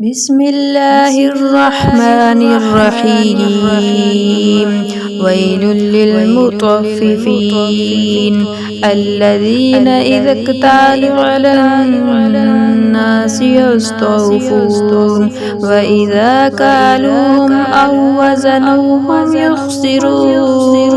بسم الله الرحمن الرحيم ويل للمطففين الذين إذا اكتالوا على الناس يستوفون وإذا كالوهم أو وزنوهم يخسرون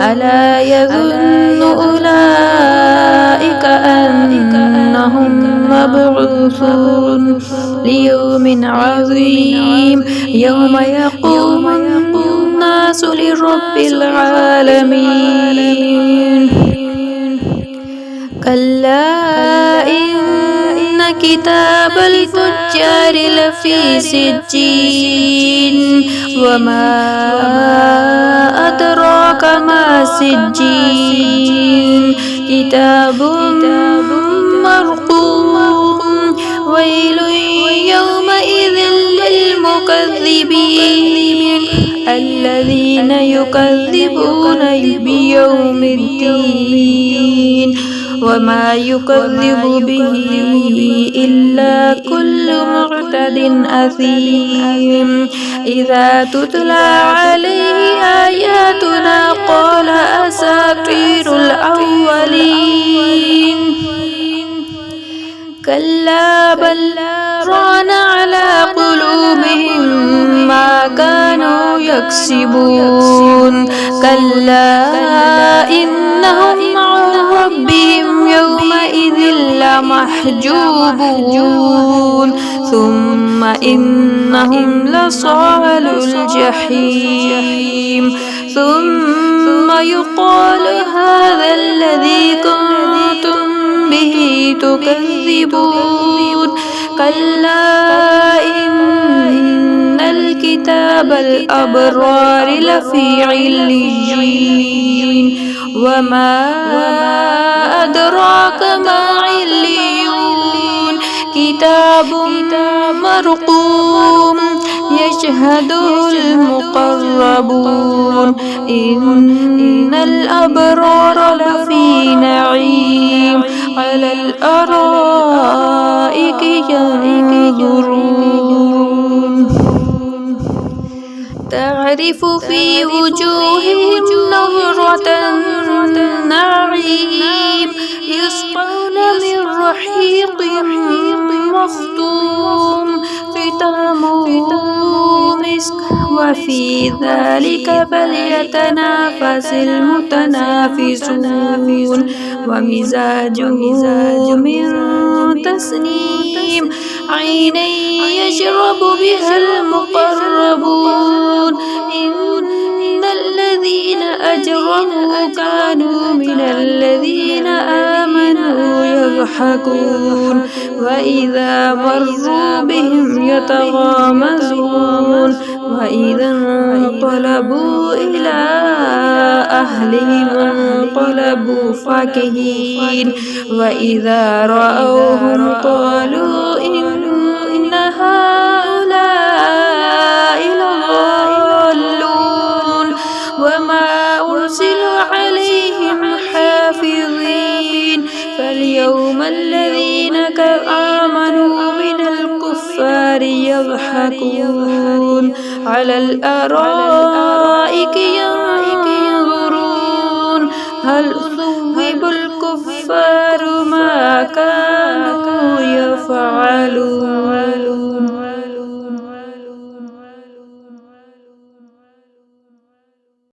ألا يظن أولئك أنهم مبعوثون ليوم عظيم يوم يقوم الناس لرب العالمين كلا إن كتاب الفجار لفي سجين وما أدراك ما سجين كتاب مرقوم ويل يومئذ للمكذبين الذين يكذبون بيوم الدين وما يكذب به إلا كل معتد أثيم إذا تتلى عليه آياتنا قال أساطير الأولين كلا بل ران على قلوبهم ما كانوا يكسبون كلا إنهم عن ربهم يومئذ لمحجوبون ثم إنهم لصال الجحيم ثم يقال هذا الذي كنتم به تكذبون كلا إن الكتاب الأبرار لفي عليين وما أدراك ما عليون كتاب مرقوم يشهده المقربون إن الأبرار لفي نعيم على الأرائك ينظرون تعرف في وجوههم نظرة النعيم يسقون من رحيق مختوم ختامه مسك وفي ذلك فليتنافس المتنافسون ومزاجه من تسنيم عينا يشرب بها المقربون إن الذين أجرموا كانوا من الذين آمنوا يضحكون وإذا مروا بهم يتغامزون وإذا انقلبوا إلى أهلهم انقلبوا فكهين وإذا رأوهم قالوا إن هؤلاء لضالون وما أرسلوا عليهم حافظين فاليوم الذين آمنوا من الكفار يضحكون على الأرائك ينظرون هل ثوب الكفار